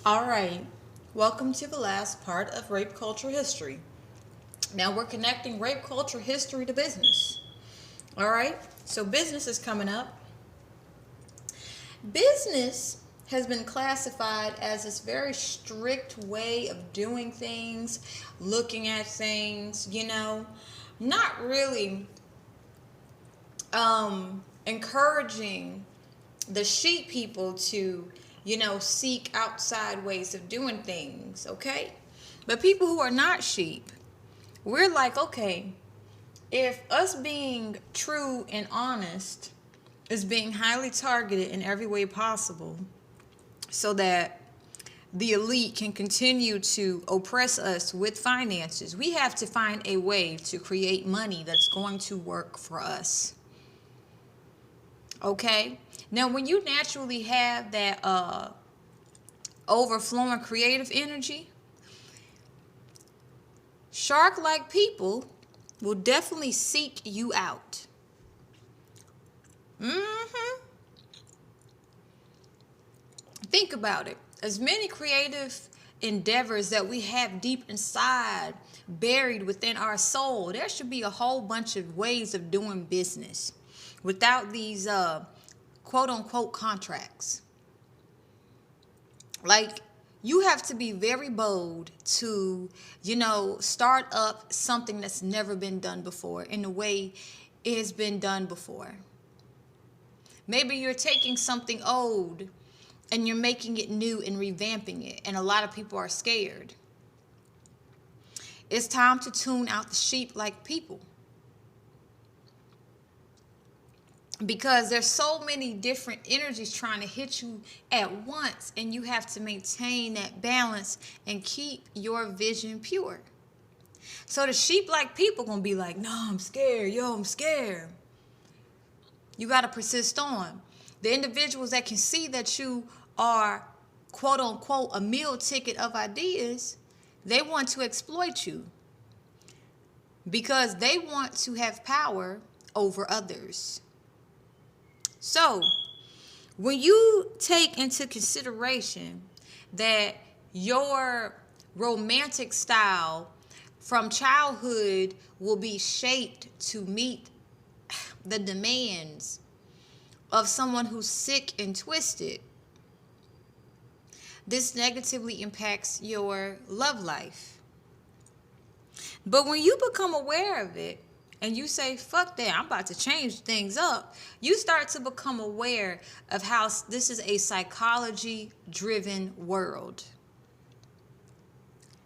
All right, welcome to the last part of rape culture history. Now we're connecting rape culture history to business. All right, so business is coming up. Business has been classified as this very strict way of doing things, looking at things, not really encouraging the sheep people to, seek outside ways of doing things, okay? But people who are not sheep, we're like, okay, if us being true and honest is being highly targeted in every way possible so that the elite can continue to oppress us with finances, we have to find a way to create money that's going to work for us. Okay? Now, when you naturally have that overflowing creative energy, shark-like people will definitely seek you out. Think about it. As many creative endeavors that we have deep inside, buried within our soul, there should be a whole bunch of ways of doing business without these quote-unquote contracts. Like, you have to be very bold to, start up something that's never been done before in the way it has been done before. Maybe you're taking something old and you're making it new and revamping it, and a lot of people are scared. It's time to tune out the sheep-like people. Because there's so many different energies trying to hit you at once, and you have to maintain that balance and keep your vision pure. So the sheep-like people gonna be like, no, I'm scared. Yo, I'm scared. You got to persist on. The individuals that can see that you are, quote-unquote, a meal ticket of ideas, they want to exploit you because they want to have power over others. So, when you take into consideration that your romantic style from childhood will be shaped to meet the demands of someone who's sick and twisted, this negatively impacts your love life. But when you become aware of it, and you say, fuck that, I'm about to change things up, you start to become aware of how this is a psychology-driven world.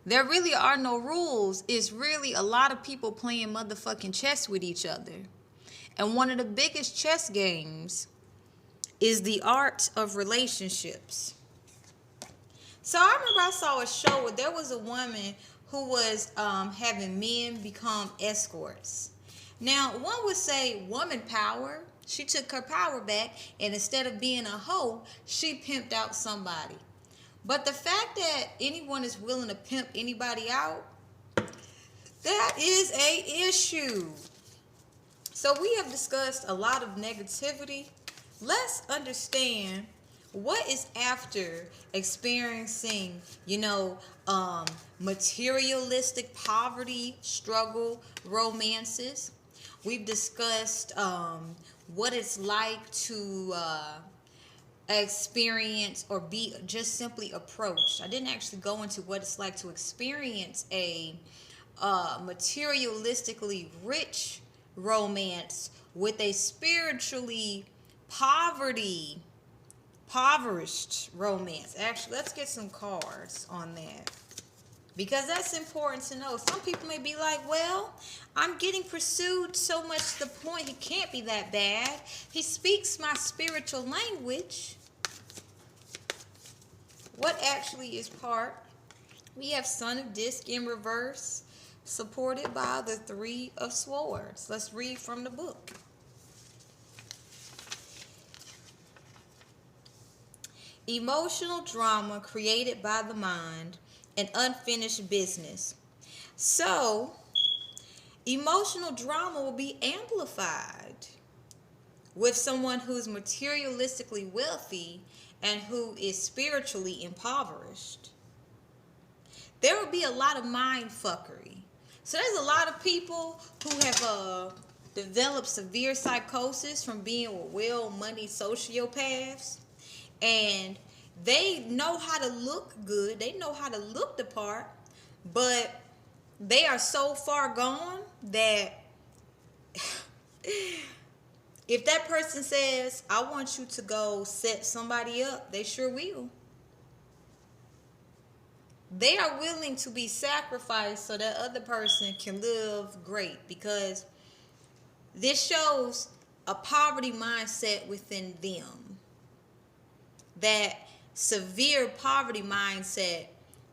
There really are no rules. It's really a lot of people playing motherfucking chess with each other. And one of the biggest chess games is the art of relationships. So I remember I saw a show where there was a woman who was having men become escorts. Now, one would say woman power. She took her power back, and instead of being a hoe, she pimped out somebody. But the fact that anyone is willing to pimp anybody out, that is a issue. So we have discussed a lot of negativity. Let's understand what is after experiencing, materialistic poverty, struggle, romances. We've discussed what it's like to experience or be just simply approached. I didn't actually go into what it's like to experience a materialistically rich romance with a spiritually impoverished romance. Actually, let's get some cards on that, because that's important to know. Some people may be like, well, I'm getting pursued so much to the point he can't be that bad. He speaks my spiritual language. What actually is part? We have Son of Disc in reverse, supported by the Three of Swords. Let's read from the book. Emotional drama created by the mind and unfinished business. So, emotional drama will be amplified with someone who's materialistically wealthy and who is spiritually impoverished. There will be a lot of mind fuckery. So there's a lot of people who have developed severe psychosis from being with well-moneyed sociopaths, and they know how to look good, they know how to look the part, but they are so far gone that if that person says, I want you to go set somebody up, they sure will. They are willing to be sacrificed so that other person can live great, because this shows a poverty mindset within them. That severe poverty mindset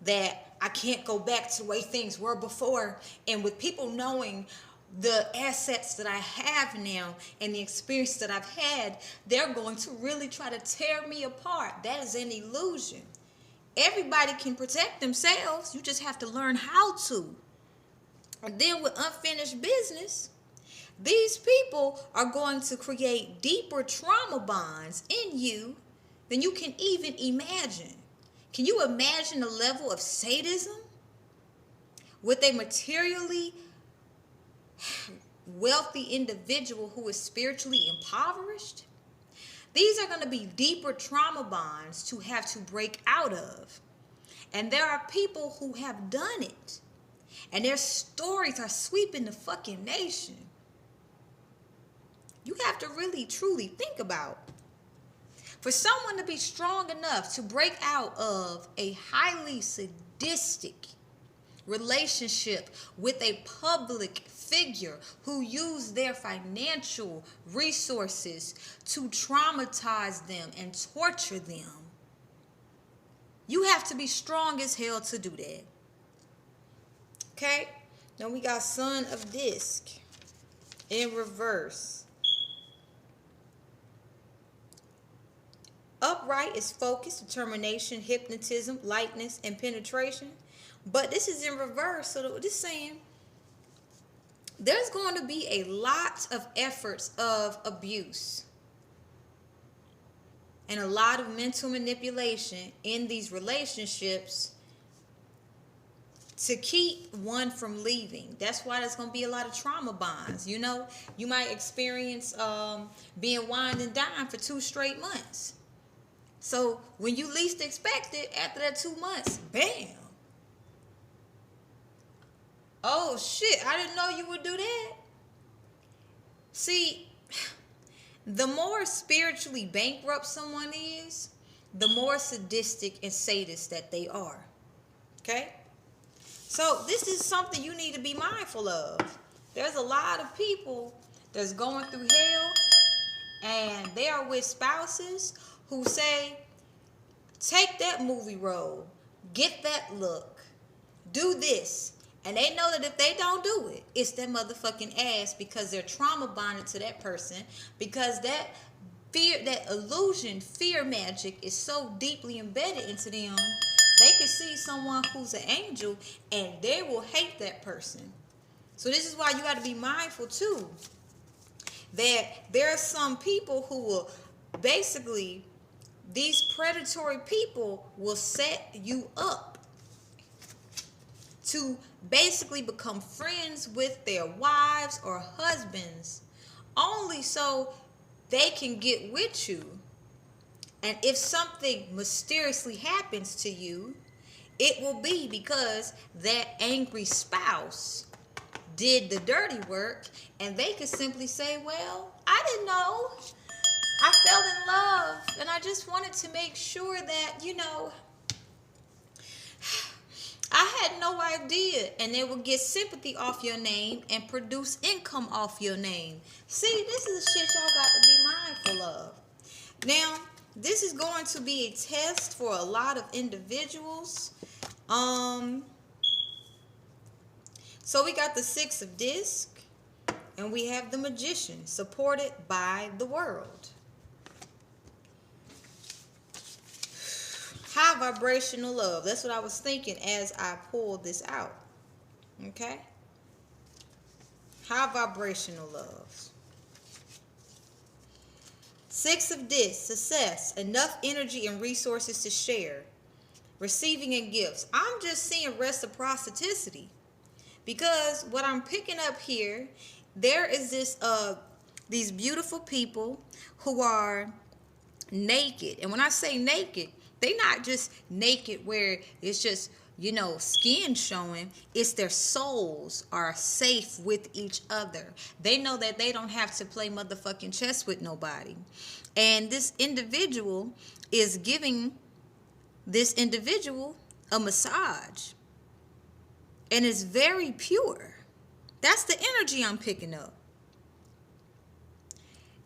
that I can't go back to the way things were before. And with people knowing the assets that I have now and the experience that I've had, they're going to really try to tear me apart. That is an illusion. Everybody can protect themselves. You just have to learn how to. And then with unfinished business, these people are going to create deeper trauma bonds in you than you can even imagine. Can you imagine the level of sadism with a materially wealthy individual who is spiritually impoverished? These are going to be deeper trauma bonds to have to break out of. And there are people who have done it. And their stories are sweeping the fucking nation. You have to really, truly think about. For someone to be strong enough to break out of a highly sadistic relationship with a public figure who used their financial resources to traumatize them and torture them, you have to be strong as hell to do that. Okay? Now we got Son of Disc in reverse. Upright is focus, determination, hypnotism, lightness, and penetration. But this is in reverse. So this is saying there's going to be a lot of efforts of abuse and a lot of mental manipulation in these relationships to keep one from leaving. That's why there's going to be a lot of trauma bonds. You know, you might experience being wined and dined for 2 straight months. So when you least expect it, after that 2 months, bam. Oh shit, I didn't know you would do that. See, the more spiritually bankrupt someone is, the more sadistic and sadist that they are. Okay? So this is something you need to be mindful of. There's a lot of people that's going through hell, and they are with spouses who say, take that movie role, get that look, do this. And they know that if they don't do it, it's their motherfucking ass, because they're trauma bonded to that person, because that fear, that illusion, fear magic is so deeply embedded into them. They can see someone who's an angel and they will hate that person. So this is why you got to be mindful too, that there are some people who will basically, these predatory people will set you up to basically become friends with their wives or husbands, only so they can get with you. And if something mysteriously happens to you, it will be because that angry spouse did the dirty work, and they could simply say, well, I didn't know. I fell in love, and I just wanted to make sure that, you know, I had no idea. And they will get sympathy off your name and produce income off your name. See, this is the shit y'all got to be mindful of. Now, this is going to be a test for a lot of individuals. So we got the 6 of Disc, and we have the Magician, supported by the World. High vibrational love. That's what I was thinking as I pulled this out. Okay? High vibrational love. Six of this, success, enough energy and resources to share. Receiving and gifts. I'm just seeing reciprocity. Because what I'm picking up here, there is these beautiful people who are naked. And when I say naked, they not just naked where it's just, skin showing. It's their souls are safe with each other. They know that they don't have to play motherfucking chess with nobody. And this individual is giving this individual a massage. And it's very pure. That's the energy I'm picking up.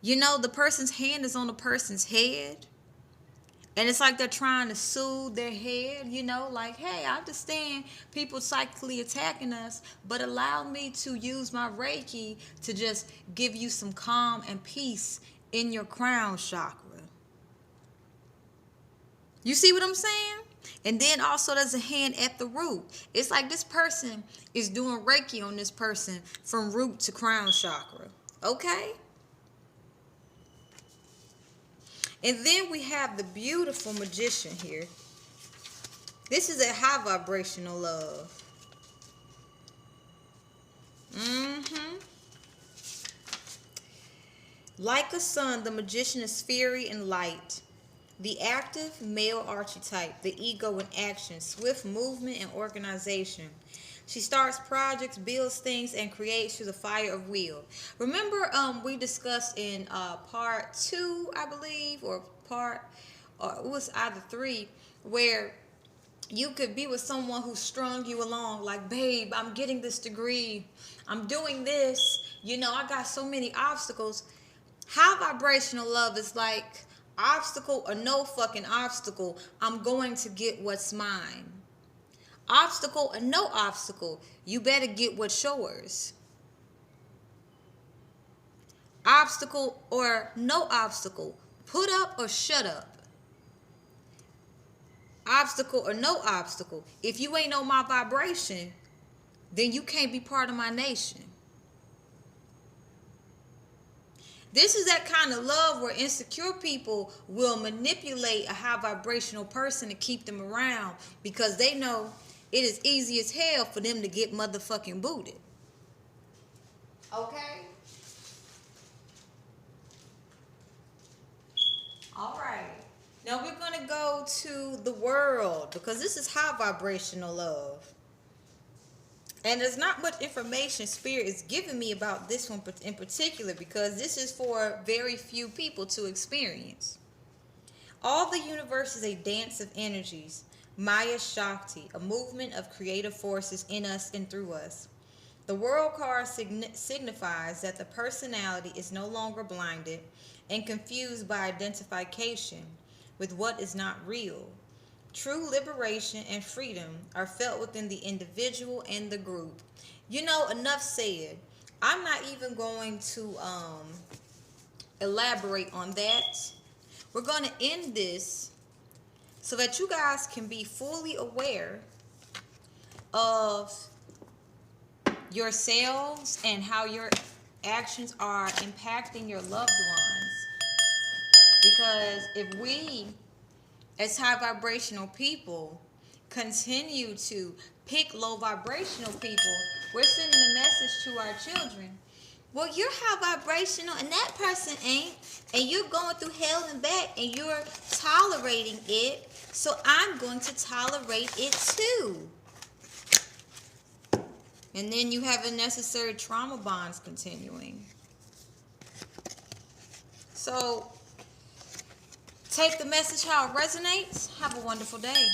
The person's hand is on the person's head. And it's like they're trying to soothe their head, like, hey, I understand people psychically attacking us, but allow me to use my Reiki to just give you some calm and peace in your crown chakra. You see what I'm saying? And then also there's a hand at the root. It's like this person is doing Reiki on this person from root to crown chakra. Okay? And then we have the beautiful magician here. This is a high vibrational love. Like a sun, the magician is fiery and light. The active male archetype, the ego in action, swift movement and organization. She starts projects, builds things, and creates through the fire of will. Remember, we discussed in part 2, I believe, or it was either 3, where you could be with someone who strung you along, like, babe, I'm getting this degree, I'm doing this, I got so many obstacles. High vibrational love is like, obstacle or no fucking obstacle, I'm going to get what's mine. Obstacle or no obstacle, you better get what's yours. Obstacle or no obstacle, put up or shut up. Obstacle or no obstacle, if you ain't on my vibration, then you can't be part of my nation. This is that kind of love where insecure people will manipulate a high vibrational person to keep them around because they know it is easy as hell for them to get motherfucking booted. Okay? All right. Now we're going to go to the world because this is high vibrational love. And there's not much information Spirit is giving me about this one in particular because this is for very few people to experience. All the universe is a dance of energies. Maya Shakti, a movement of creative forces in us and through us. The world card signifies that the personality is no longer blinded and confused by identification with what is not real. True liberation and freedom are felt within the individual and the group. Enough said. I'm not even going to elaborate on that. We're going to end this so that you guys can be fully aware of yourselves and how your actions are impacting your loved ones. Because if we, as high vibrational people, continue to pick low vibrational people, we're sending a message to our children. Well, you're high vibrational and that person ain't, and you're going through hell and back and you're tolerating it, so I'm going to tolerate it too. And then you have unnecessary trauma bonds continuing. So take the message how it resonates. Have a wonderful day.